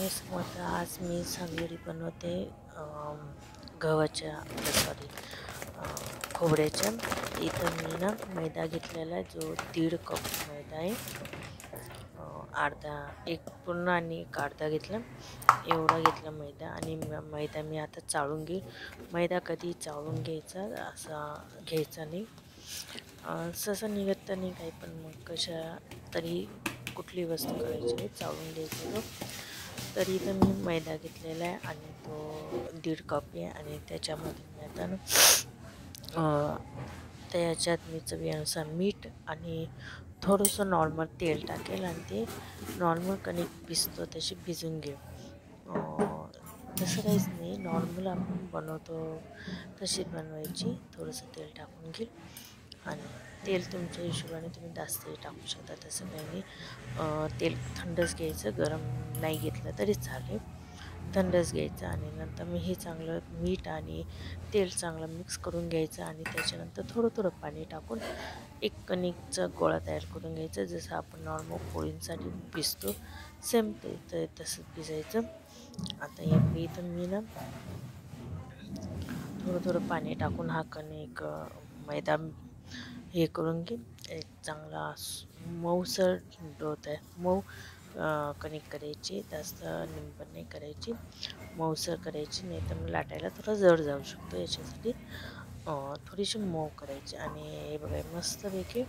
स्वामी समर्थ. आज मी सांगली बनवते गव्हाच्या सॉरी खोबऱ्याच्या. इथं मी ना मैदा घेतलेला आहे, जो 1.5 कप मैदा आहे. अर्धा एक पूर्ण आणि एक अर्धा घेतला, एवढा घेतला मैदा. आणि मैदा मी आता चाळून घेईल. मैदा कधी चाळून घ्यायचा, असा घ्यायचा नाही, सहसा निघत नाही काही, पण मग कशा तरी कुठली वस्तू करायची चाळून घ्यायची तो. तरी इथं मी मैदा घेतलेला आहे आणि तो 1.5 कप आहे. आणि त्याच्यामध्ये मी आता ना त्याच्यात मी चवीनुसार मीठ आणि थोडंसं नॉर्मल तेल टाकेल आणि ते नॉर्मल कणिक भिजतो तशी भिजून घेऊ. तसं काहीच नाही, नॉर्मल आपण बनवतो तशीच बनवायची. थोडंसं तेल टाकून घेईल आणि तेल तुमच्या हिशोबाने तुम्ही जास्तही टाकू शकता, तसं काही नाही. तेल थंडच घ्यायचं, गरम नाही घेतलं तरी चालेल, थंडच घ्यायचं. आणि नंतर मी हे चांगलं मीठ आणि तेल चांगलं मिक्स करून घ्यायचं आणि त्याच्यानंतर थोडं थोडं पाणी टाकून एक कणिकचा गोळा तयार करून घ्यायचा, जसं आपण नॉर्मल पोळींसाठी भिजतो सेम ते तसंच भिजायचं. आता हे इथं मी ना थोडं थोडं पाणी टाकून हा कणिक मैदा हे करून घे. एक चांगला मऊसर डो आहे, मऊ कणिक करायची, जास्त निंबट नाही करायची, मऊसर करायची, नाही तर मग लाटायला थोडं जड जाऊ शकतो. याच्यासाठी थोडीशी मऊ करायची. आणि हे बघा मस्तपैकी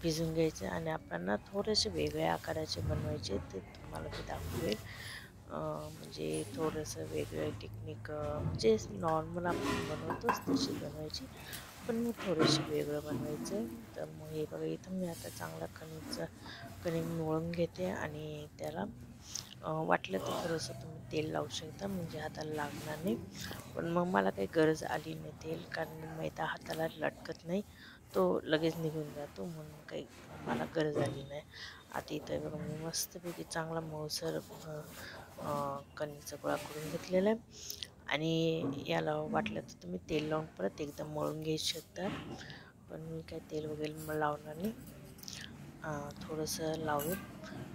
भिजून घ्यायचे. आणि आपल्याला थोडेसे वेगळ्या आकाराचे बनवायचे, ते तुम्हाला मी दाखवेल. म्हणजे थोडंसं वेगळं टेक्निक, म्हणजे नॉर्मल आपण बनवतोच तशी बनवायची, पण मग थोडंसं वेगळं बनवायचं आहे. तर मग हे बघा इथं मी आता चांगला कणिक मळून घेते. आणि त्याला वाटलं तर थोडंसं तुम्ही तेल लावू शकता, म्हणजे हाताला लागणार नाही. पण मग मला काही गरज आली नाही तेल, कारण मैदा हाताला लटकत नाही, तो लगेच निघून जातो, म्हणून काही मला गरज आली नाही. आता इथं बघा मी मस्तपैकी चांगला मऊसर कणिकचा गोळा करून घेतलेला आहे. आणि याला वाटलं तर तुम्ही तेल लावून परत एकदम मळून घेऊ शकता, पण मी काही तेल वगैरे लावणार नाही, थोडंसं लावेल.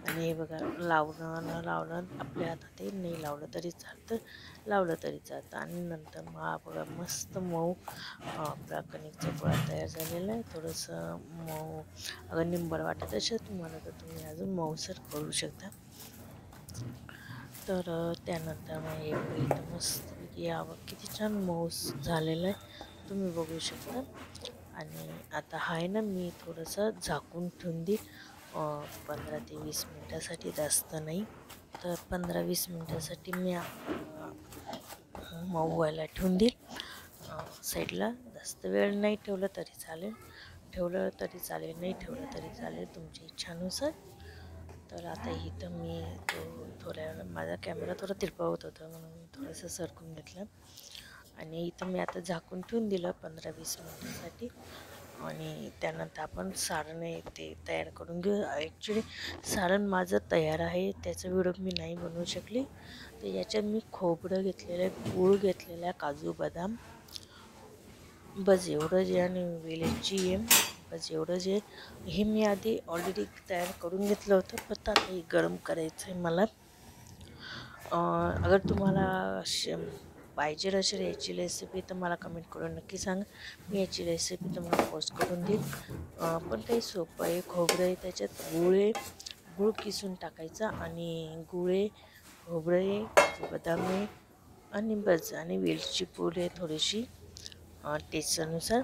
आणि हे बघा लावणं आपल्या हातात आहे, नाही लावलं तरी चालतं, लावलं तरी चालतं. आणि नंतर मग हा बघा मस्त मऊ आपला कणिकचा गोळा तयार झालेला आहे. थोडंसं मऊ अगर निंबर वाटत असेल तुम्हाला तर तुम्ही अजून मऊसर करू शकता. तर त्यानंतर मग हे बघा इथं मस्तपैकी यावं किती छान मऊ झालेलं आहे, तुम्ही बघू शकता. आणि आता हा आहे ना मी थोडंसं झाकून ठेवून देईल 15 ते 20 मिनटासाठी, जास्त नाही. तर 15-20 मिनटासाठी मी मऊ व्हायला ठेवून देईल साईडला. जास्त वेळ नाही ठेवलं तरी चालेल, ठेवलं तरी चालेल, नाही ठेवलं तरी चालेल, तुमच्या इच्छानुसार. तर आता इथं मी थोड्या वेळ माझा कॅमेरा थोडा तिरपवत होता, म्हणून थोडंसं सरकून घेतलं. आणि इथं मी आता झाकून ठेवून दिलं 15-20 मिनटासाठी. आणि त्यानंतर आपण सारण ते तयार करून घेऊ. ॲक्च्युली सारण माझं तयार आहे, त्याचा व्हिडिओ मी नाही बनवू शकली. तर याच्यात मी खोबरं घेतलेलं आहे, गूळ घेतलेला आहे, काजू बदाम, बस एवढं जे, आणि वेलची आहे, बस एवढं जे. हे मी आधी ऑलरेडी तयार करून घेतलं होतं, फक्त आता हे गरम करायचं आहे मला. अगर तुम्हाला पाहिजे असेल याची रेसिपी तर मला कमेंट करून नक्की सांगा, मी याची रेसिपी तुम्हाला पोस्ट करून देईल. पण काही सोपं आहे. खोबरं आहे, त्याच्यात गूळ किसून टाकायचा, आणि खोबरं बदाम आहे, आणि बस, आणि वेलची पूड आहे थोडीशी टेस्टनुसार.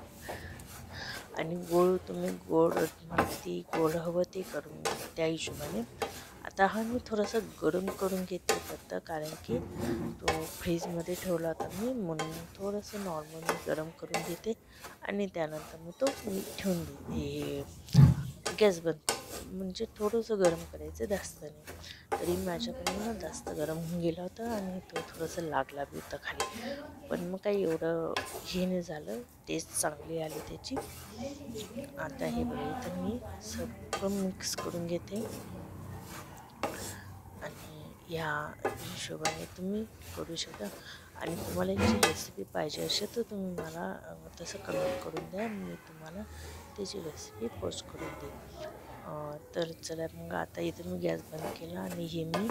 आणि तुम्ही तुम्हाला किती गोड हवं ते करून त्या हिशोबाने. आता हा मी थोडासा गरम करून घेते फक्त, कारण की तो फ्रीजमध्ये ठेवला होता मी, म्हणून थोडंसं नॉर्मल मी गरम करून घेते. आणि त्यानंतर मग तो मी ठेवून देते गॅस बंद, म्हणजे थोडंसं गरम करायचं, जास्त नाही. तरी माझ्याकडून जास्त गरम होऊन गेला होता आणि तो थोडंसं लागला बी होता खाली, पण मग काही एवढं हे नाही झालं, टेस्ट चांगली आली त्याची. आता हे बघा इथं मी सगळं मिक्स करून घेते. आणि या हिशोबाने तुम्ही करू शकता. आणि तुम्हाला याची रेसिपी पाहिजे असेल तर तुम्ही मला तसं कमेंट करून द्या, मी तुम्हाला त्याची रेसिपी पोस्ट करून देईन. तर चला मग आता इथे मी गॅस बंद केला आणि हे मी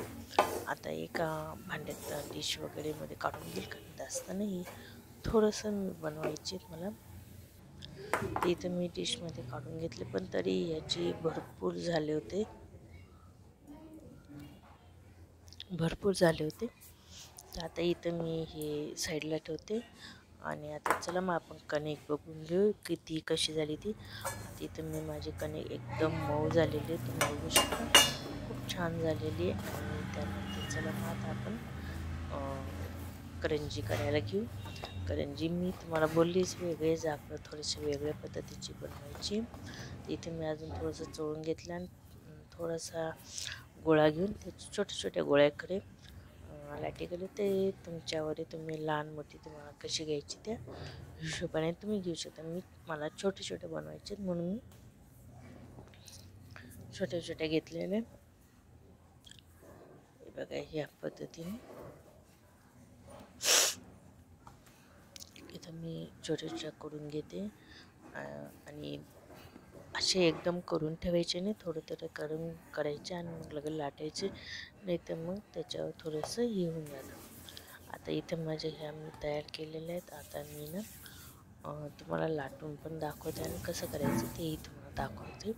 आता एका भांड्यात डिश वगैरे मध्ये काढून घेईल, कारण जास्त नाही थोडंसं मी बनवायचे मला. ते इथं मी डिशमध्ये काढून घेतले, पण तरी याची भरपूर झाले होते. तर आता इथं मी हे साईडला ठेवते आणि आता चला मग आपण कणिक बघून घेऊ किती कशी झाली ती. आता इथं मी माझी कणिक एकदम मऊ झालेली आहे, तुम्ही बघू शकता, खूप छान झालेली आहे. आणि त्यानंतर चला मग आता आपण करंजी करायला घेऊ. करंजी मी तुम्हाला बोललीच वेगळेच आपलं थोडेसे वेगळ्या पद्धतीची बनवायची. इथे मी अजून थोडंसं चोळून घेतलं आणि थोडासा गोळा घेऊन त्याच्या छोट्या छोट्या गोळ्याकडे लाटीकडे ते तुमच्यावर तुम्ही लहान मोठी तुम्हाला कशी घ्यायची त्या हिशोबाने तुम्ही घेऊ शकता. मला छोटे छोटे बनवायचे म्हणून मी छोट्या छोट्या घेतलेले. बघा ह्या पद्धतीने इथं मी छोट्या छोट्या करून घेते आणि असे एकदम करून ठेवायचे नाही, थोडं थोडं करायचे आणि मग लगेच लाटायचे, नाही तर मग त्याच्यावर थोडंसं हे होऊन जातं. आता इथं माझ्या ह्या मी तयार केलेल्या आहेत. आता मी ना तुम्हाला लाटून पण दाखवते आणि कसं करायचं तेही तुम्हाला दाखवते.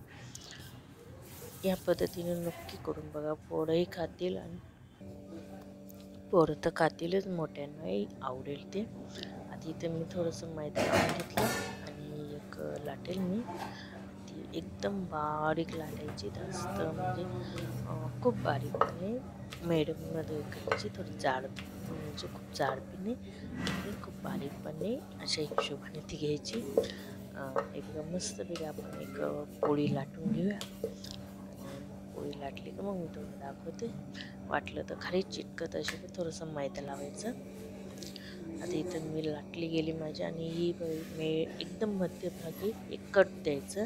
या पद्धतीने नक्की करून बघा, पोरंही खातील आणि पोरं तर खातीलच, मोठ्यांनाही आवडेल ते. आता इथे मी थोडंसं मैदा लावून घेतलं आणि एक लाटेल मी ती एकदम बारीक लाटायची, जास्त म्हणजे खूप बारीक नाही, मिडियममध्ये करायची, थोडी जाड म्हणजे खूप जाड पण नाही आणि खूप बारीक पण नाही, अशा हिशोबाने ती घ्यायची. एकदम मस्तपैकी आपण एक पोळी लाटून घेऊया. पोळी लाटली का मग मी तुम्हाला दाखवते. वाटलं तर खाली चिटकत असेल तर थोडंसं मैदा लावायचं. आता इथं मी लाटली गेली माझी आणि ही मी एकदम मध्यभागी एक कट द्यायचं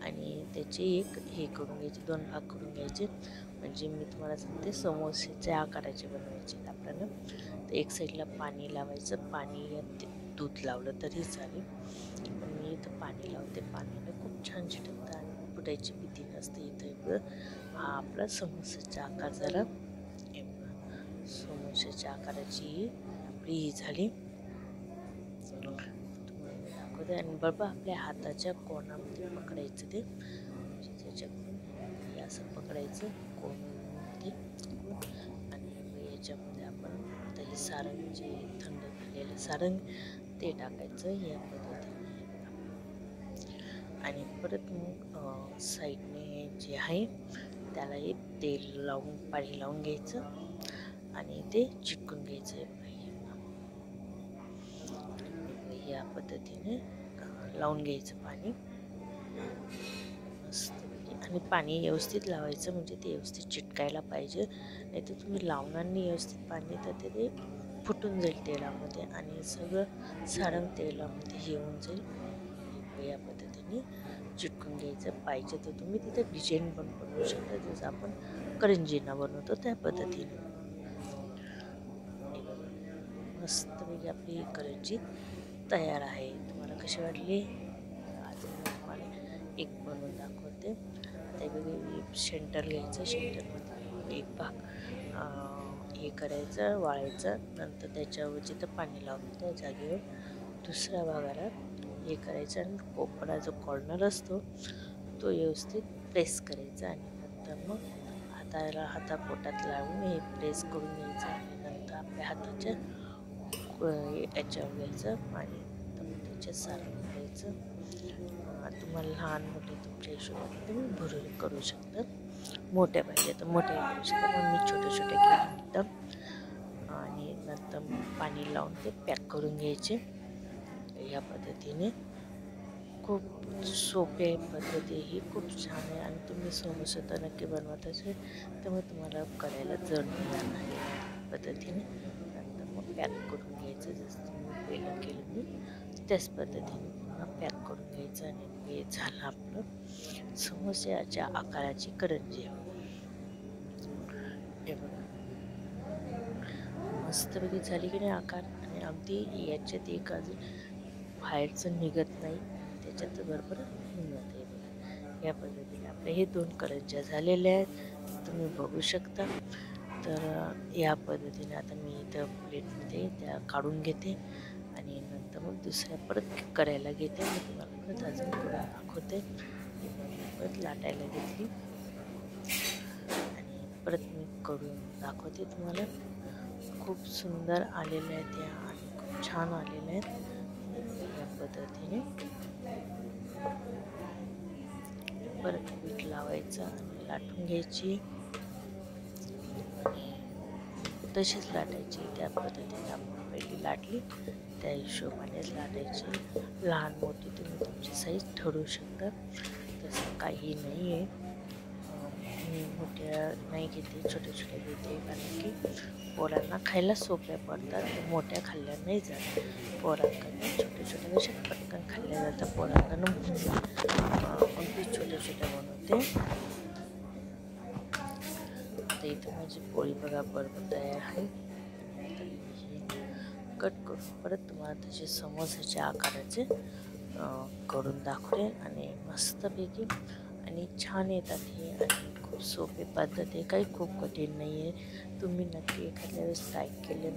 आणि त्याचे एक हे करून घ्यायचे, 2 भाग करून घ्यायचे. म्हणजे मी तुम्हाला सांगते समोसेच्या आकाराचे बनवायचे आपल्याला. तर एक साईडला पाणी लावायचं, पाणी यात दूध लावलं तरी चालेल, पण मी इथं पाणी लावते. पाण्याने खूप छान चिटकतं आणि फुटायची भीती नसते. इथं हा आपला समोसाचा आकार झाला. समोसाच्या आकाराची आपली ही झाली तुम्हाला दाखवते. आणि बरोबर आपल्या हाताच्या कोणामध्ये पकडायचं ते, म्हणजे त्याच्याकडून असं पकडायचं कोणामध्ये आणि याच्यामध्ये आपण आता हे सारंग जे थंड झालेलं सारंग ते टाकायचं या पद्धतीने. आणि परत मग साईडने जे आहे त्याला एक तेल लावून पाणी लावून घ्यायचं आणि ते चिटकून घ्यायचं या पद्धतीने लावून घ्यायचं पाणी मस्तपैकी. आणि पाणी व्यवस्थित लावायचं, म्हणजे ते व्यवस्थित चिटकायला पाहिजे, नाही तर तुम्ही लावणार नाही व्यवस्थित पाणी तर ते फुटून जाईल तेलामध्ये आणि सगळं सारंग तेलामध्ये हे होऊन जाईल. या पद्धतीने चिटकून घ्यायचं. पाहिजे तर तुम्ही तिथे डिझाईन पण बनवू शकता, जसं आपण करंजीना बनवतो त्या पद्धतीने. मस्तपैकी आपली करंजी तयार आहे. तुम्हाला कशी वाटली? आज मी तुम्हाला एक बनवून दाखवते. त्यावेळी मी सेंटर घ्यायचं, सेंटरमध्ये एक भाग हे करायचं, वाळायचं, नंतर त्याच्यावर जिथं पाणी लावतो त्या जागेवर दुसऱ्या भागाला हे करायचं आणि कोपरा जो कॉर्नर असतो तो व्यवस्थित प्रेस करायचा आणि नंतर मग हातापोटात लावून हे प्रेस करून घ्यायचं आणि नंतर आपल्या हाताच्या याच्यावर घ्यायचं आणि त्याच्यात सारण भरायचं. तुम्हाला लहान मोठे तुमच्या हिशोबाने तुम्ही भरून करू शकता, मोठ्या पाहिजे तर मोठ्या करू शकता, पण मी छोट्या छोट्या केल्या एकदम. आणि नंतर पाणी लावून ते पॅक करून घ्यायचे या पद्धतीने. खूप सोपे पद्धती ही खूप छान आहे आणि तुम्ही समोसा तर नक्की बनवत असेल त्यामुळे तुम्हाला करायला जड नाही आहे पद्धतीने. नंतर मग पॅक करून घ्यायचं, जसं तुम्ही पहिलं केलं मी त्याच पद्धतीने पुन्हा पॅक करून घ्यायचं आणि हे झालं आपलं समोस्याच्या आकाराची करंजी. हे बघा मस्तपैकी झाली की नाही आकार, आणि अगदी याच्यात एक अजून बाहेरचं निघत नाही, त्याच्यात बरोबर होऊन जाते. या पद्धतीने आपले हे 2 करंज्या झालेल्या आहेत, तुम्ही बघू शकता. तर या पद्धतीने आता मी इथं प्लेटमध्ये त्या काढून घेते आणि नंतर मग दुसऱ्या परत करायला घेते. मी तुम्हाला परत अजून करून दाखवते. ही परत लाटायला घेतली आणि परत मी करून दाखवते तुम्हाला. खूप सुंदर आलेल्या आहेत या आणि खूप छान आलेल्या आहेत. या पद्धतीने परत पीठ लावायचं आणि लाटून घ्यायची, तशीच लाटायची. त्या पद्धतीने आपण पहिली लाटली त्या हिशोबानेच लाटायची. लहान मोठी तुम्ही तुमची साईज ठरवू शकता, तसं काही नाही आहे. मी मोठ्या नाही घेते, छोट्या छोट्या घेते, कारण की पोरांना खायला सोप्या पडतात. मोठ्या खाल्ल्या नाही जात पोरांकडनं. छोट्या छोट्या कशा पटकन खाल्ल्या जातात पोरांकडनं, अगदी छोट्या छोट्या बनवते. आता इथं माझी पोळी बघा बरोबर तयार आहे. कट करून परत तुम्हाला त्याचे समोसाच्या आकाराचे करून दाखवते आणि मस्तपैकी आणि छान येतात हे. आणि खूप सोपी पद्धत आहे, काही खूप कठीण नाही आहे. तुम्ही नक्की एखाद्या वेळेस ट्राय केले,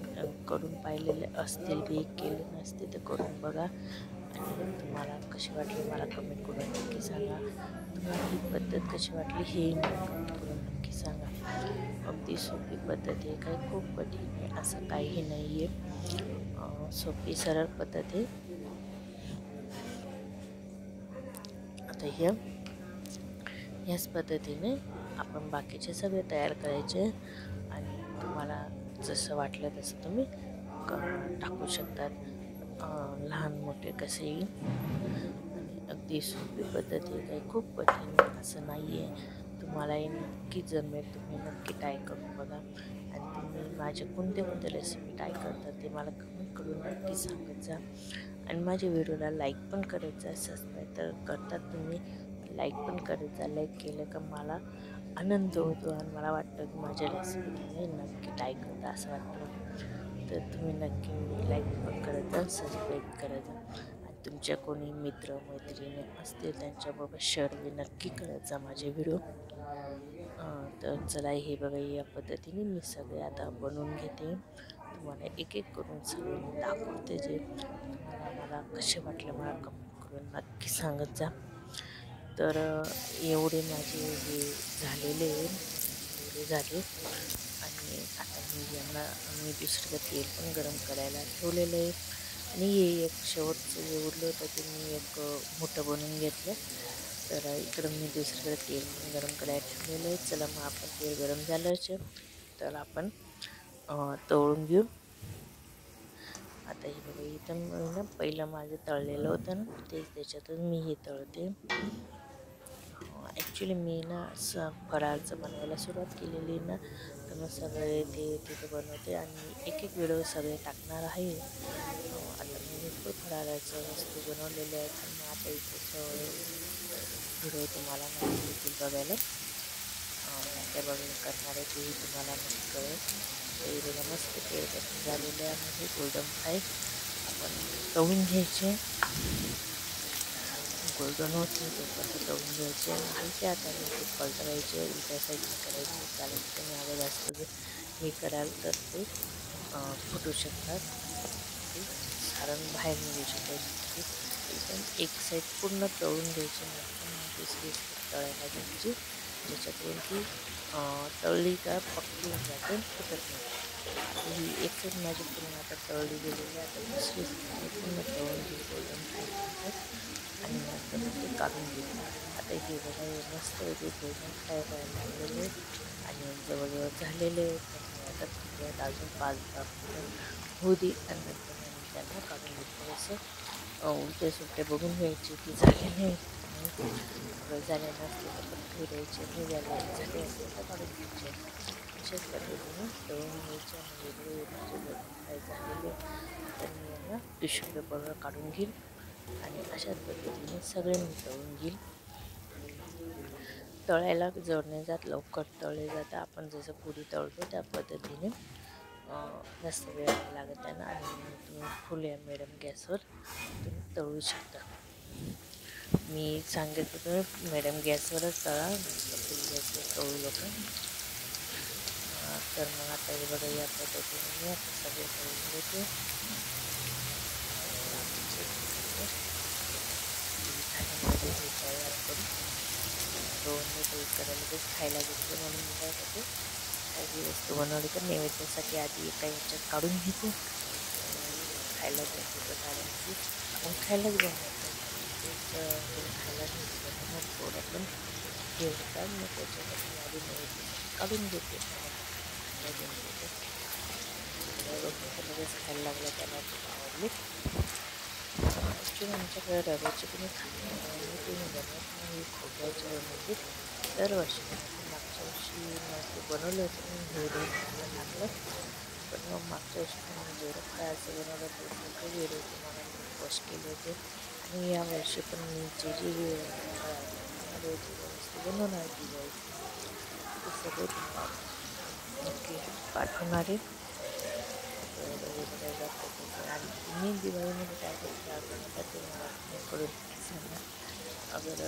करून पाहिलेले असतील, बी केले नसते तर करून बघा आणि तुम्हाला कशी वाटली मला कमेंट करून नक्की सांगा. तुम्हाला ही पद्धत कशी वाटली हे कमेंट करून नक्की सांगा. अगदी सोपी पद्धत आहे, काही खूप कठीण आहे असं काही नाही आहे. सोपी सरळ पद्धत आहे. आता ह्याच पद्धतीने आपण बाकीचे सगळे तयार करायचे आणि तुम्हाला जसं वाटलं तसं तुम्ही टाकू शकतात, लहान मोठे कसेही. आणि अगदी सोपी पद्धत आहे, काही खूप कठीण असं नाही आहे. तुम्हालाही नक्की जमेल, तुम्ही नक्की ट्राय करून बघा. आणि तुम्ही माझे कोणते कोणते रेसिपी ट्राय करतात ते मला कमेंट करून नक्की सांगत जा. आणि माझ्या व्हिडिओला लाईक पण करत जा. सबस्क्राईब तर करतात तुम्ही, लाईक पण करत जा. लाईक केलं का मला आनंद होतो आणि मला वाटतं की माझ्या रेसिपी तुम्ही नक्की ट्राय करता असं वाटतं. तर तुम्ही नक्की लाईक पण करत जा, सबस्क्राईब करत जा. आणि तुमच्या कोणी मित्र मैत्रिणी असतील त्यांच्याबरोबर शेअर नक्की करत जा माझे व्हिडिओ. तर चला हे बघा, या पद्धतीने मी सगळे आता बनवून घेते. तुम्हाला एक एक करून सगळे मी दाखवते. जे तुम्हाला मला कसे वाटले मला कमेंट करून नक्की सांगत जा. तर एवढे माझे हे झालेले झाले आणि आता मी दुसरीकडे तेल पण गरम करायला ठेवलेलं आहे. आणि हे एक शेवटचं जे उरलं होतं ते मी एक मोठं बनवून घेतलं. तर इकडं मी दुसरीकडे तेल पण गरम करायला ठेवलेलं आहे. चला मग आपण तेल गरम झालं तर आपण तळून घेऊ. आता हे बघा, इथं ना पहिलं माझं तळलेलं होतं ना, तेच त्याच्यातच मी हे तळते. ॲक्च्युली मी ना फराळचं बनवायला सुरुवात केलेली ना, तर मग सगळे ते तिथे बनवते आणि एक एक व्हिडिओ सगळे टाकणार आहे. आता मी भरपूर फराळाचं वस्तू बनवलेल्या आहेत आणि मग आता इथे व्हिडिओ तुम्हाला नक्की येतील बघायला. त्या बघून करणार आहे तेही तुम्हाला नक्की कळेल. ते बघा मस्त तेलपासून झालेले आहे गोल्डन फ्राय. आपण तळून घ्यायचे, गोल्डन होते तोपर्यंत तळून घ्यायचे. हलक्या हाताने ते पलटवायचे, उलट्या साईडने करायचे. कारण तुम्ही अगं जास्त हे कराल तर ते फुटू शकतात, ते सारण बाहेर निघू शकते. एकदम एक साईड पूर्ण तळून घ्यायची, नंतर दुसरी साईड तळायला घ्यायची, ज्याच्याकडून ती तळली का पक्की होऊन जाते, फुटत नाही. आता ही एक साईड माझी पूर्ण आता तळली गेलेली आहे. आता दुसरी साईड मी पूर्ण तळून घेईल गोल्डन फ्राय नंतर आणि नंतर मग ते काढून घेईल. आता हे बघा, हे मस्त वेगळे गोल्डन फ्राय व्हायला लागलेले आणि जवळजवळ झालेले आहेत. तर मी आता थोड्यात अजून 5-10 मिनटं होऊ दे आणि नंतर मग मी त्यांना काढून घेईल. थोडंसं उलटे सुलटे बघून घ्यायचे की झालेले आहेत का नाही. अगर झाले नसले तर पण ठेवू द्यायचे, नाही झाले असले तर काढून घ्यायचे. अशाच पद्धतीने तळून घ्यायचे. आणि वेगळे माझे गोल्डन फ्राय झालेले तर मी यांना टिश्यू पेपरवर काढून घेईल आणि अशाच पद्धतीने सगळे मी तळून घेईल. तळायला जड नाही जात, लवकर तळले जातं. आपण जसं पुरी तळतो त्या पद्धतीने जास्त वेळ नाही लागत त्यांना. आणि तुम्ही फुल या मिडियम गॅसवर तुम्ही तळू शकता. मी सांगितलं होतं मॅडम गॅसवरच तळा, फुल गॅसवर तळू नका. तर मग आता हे बघा या पद्धतीने मी आता सगळे तळून घेते. झाल्यामध्ये हे तयार करू दोन करायला लगेच खायला घेतले म्हणून मी काय करते, काही वस्तू बनवली तर नैवेद्यासाठी आधी एका ह्याच्यात काढून घेते, खायला घेत होतं कारण की आपण खायलाच बनवतो. तेच खायला घेतलं तर मग थोडं पण हे होतात, मग त्याच्यासाठी आधी नैवेद्यासाठी काढून घेते, मग खायला घेऊन घेते. लगेच खायला लागला, त्याला खूप आवडले. ॲक्च्युली आमच्याकडे रव्याची पण खात नाही, मी ते बनवत नाही, खोबऱ्याची बनवते, दरवर्षी बनवते. मागच्या वर्षी मग ते बनवलं होतं मी व्हिडिओ तुम्हाला टाकलं, पण मग मागच्या वर्षी पण जेवढं फळाचं बनवलं ते सगळे व्हिडिओ तुम्हाला मी पोस्ट केले होते. आणि यावर्षी पण मी जे फळाचं बनवणार आहे, जे वस्तू बनवणार आहे दिवाळीची, ते सगळे तुम्हाला नक्की पाठवणार आहे. तर हे बघायला पद्धती. आणि तुम्ही दिवाळीमध्ये काय काय फराळ बनवता ते मला कमेंट करून नक्की सांगा. अगर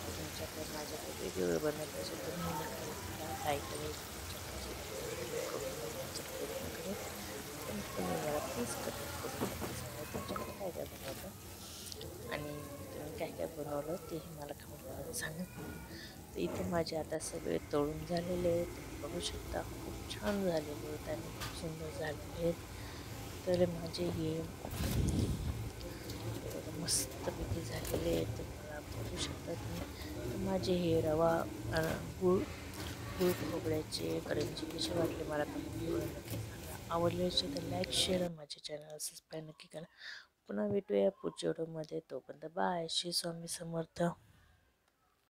तुमच्याकडे माझ्याकडे वेगवेगळं बनवत असेल तर मी नक्की तुम्हाला ट्राय करेल, तुमच्याकडचे कमेंट करून बघण्याचा प्रयत्न करेल. पण तुम्ही मला प्लीज कमेंट करून नक्की सांगा तुमच्याकडे काय काय बनवतं आणि तुम्ही काय काय बनवलं तेही मला कमेंट करून सांगा. तर इथे माझे आता सगळे तळून झालेले आहेत, तुम्ही बघू शकता खूप छान झालेले आहेत आणि खूप सुंदर झालेले आहेत. तर माझे हे बघा मस्तपैकी झालेले आहेत, तुम्हाला बघू शकता तुम्ही. तर माझे हे रवा गुळ गुळ खोबऱ्याचे करंजी कसे वाटले मला कमेंट करून नक्की सांगा. आवडले असेल तर लाईक शेअर आणि माझ्या चॅनलला सबस्क्राईब नक्की करा. पुन्हा भेटूया पुढच्या व्हिडिओमध्ये. तोपर्यंत बाय. श्री स्वामी समर्थ.